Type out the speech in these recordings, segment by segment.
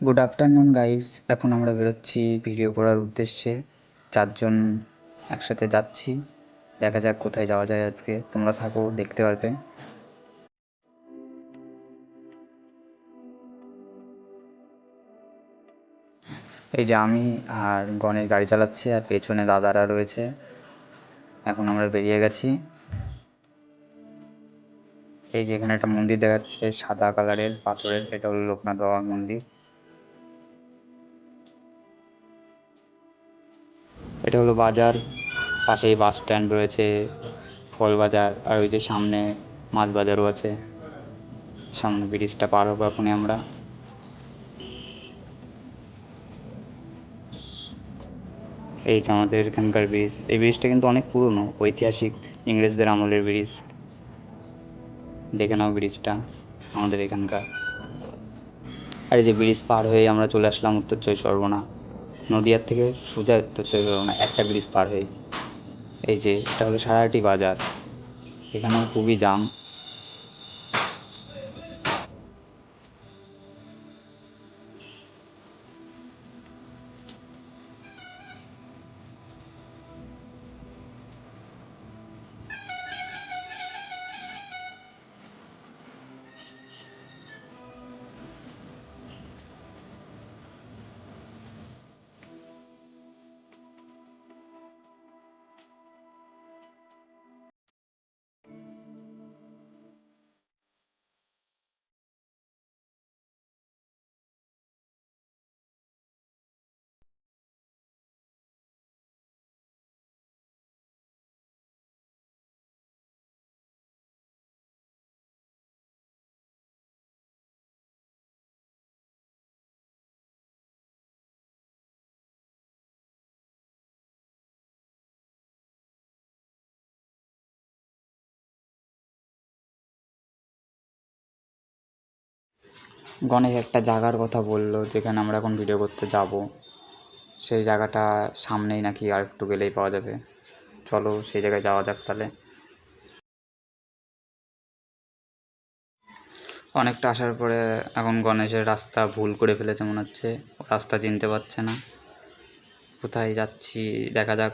Good afternoon guys. এখন আমরা বেরোচ্ছি ভিডিও করার উদ্দেশ্যে। চারজন একসাথে যাচ্ছি। দেখা যাক কোথায় যাওয়া যায় আজকে। তোমরা থাকো, দেখতে পারবে। এই যে আমি আর গণেশ গাড়ি চালাচ্ছি, আর পেছনে দাদারা রয়েছে। এখন আমরা বেরিয়ে গেছি। এই যে এখানে একটা মন্দির দেখা যাচ্ছে, সাদা কালারের পাথরের। এটা হলো লোকনাথ বাবার মন্দির। এটা হলো বাজার, পাশেই বাস স্ট্যান্ড রয়েছে, ফল বাজার, আর ওই যে সামনে মাছ বাজারও আছে। সামনে ব্রিজটা পার হবো এখনই আমরা। এই যে আমাদের এখানকার ব্রিজ। এই ব্রিজটা কিন্তু অনেক পুরনো, ঐতিহাসিক, ইংরেজদের আমলের ব্রিজ। দেখে নাও ব্রিজটা আমাদের এখানকার। আর এই যে ব্রিজ পার হয়ে আমরা চলে আসলাম উত্তর চব্বিশ পরগনা। নদিয়ার থেকে সোজা উত্তর চব্বিশ পরগনা, একটা ব্রিজ পার হয়ে। এই যে এটা হলো সারাহাটি বাজার। এখানেও খুবই জাম। গণেশ একটা জায়গার কথা বললো যেখানে আমরা এখন ভিডিও করতে যাব। সেই জায়গাটা সামনেই নাকি, আর একটু গেলেই পাওয়া যাবে। চলো সেই জায়গায় যাওয়া যাক তাহলে। অনেকটা আসার পরে এখন গণেশের রাস্তা ভুল করে ফেলেছে মনে হচ্ছে। রাস্তা চিনতে পারছে না, কোথায় যাচ্ছি দেখা যাক।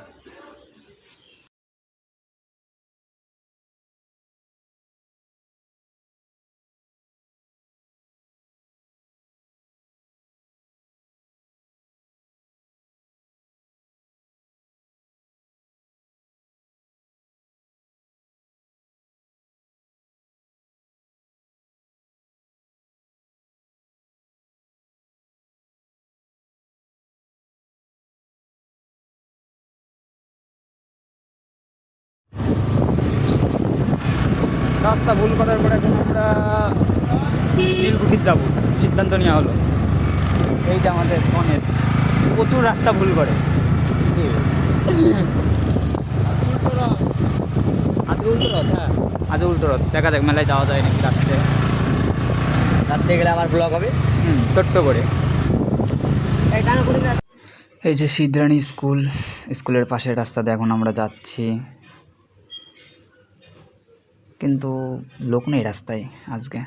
রাস্তা ভুল করার পরে এখন আমরা নীলকুঠির যাব, সিদ্ধান্ত নেওয়া হলো। এই যে আমাদের গণেশ প্রচুর রাস্তা ভুল করে। আজকে উল্টো রথ, হ্যাঁ আজকে উল্টো রথ। দেখা যাক মেলায় যাওয়া যায় নাকি রাত্রে। রাত্রে গেলে আমার ব্লগ হবে ছোট্ট করে। এই যে সিদ্রানী স্কুল, স্কুলের পাশের রাস্তাতে এখন আমরা যাচ্ছি, কিন্তু লোক নেই রাস্তায় আজকে।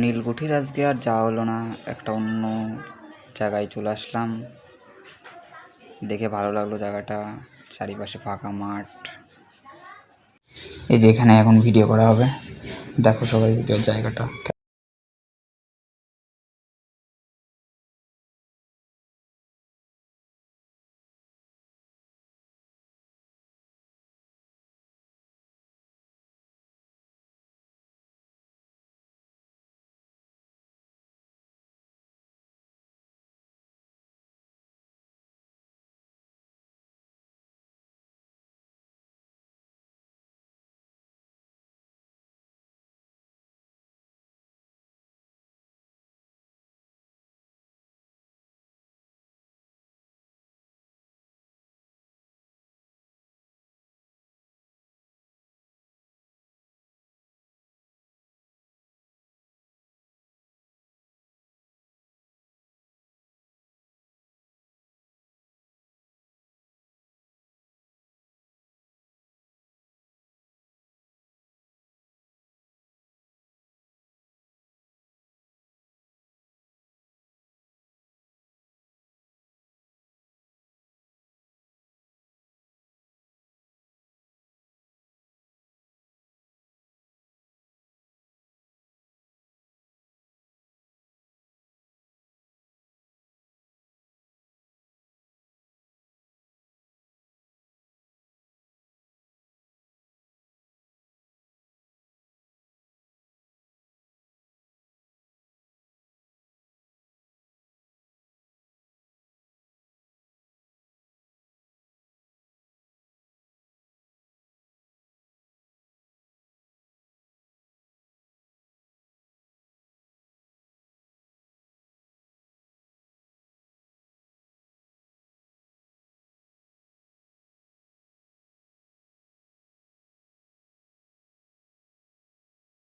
নীলকুঠির আজকে আর যাওয়া হলো না, একটা অন্য জায়গায় চলে আসলাম। দেখে ভালো লাগলো জায়গাটা, চারিপাশে ফাঁকা মাঠ। এই যে এখানে এখন ভিডিও করা হবে, দেখো সবাই ভিডিওর জায়গাটা।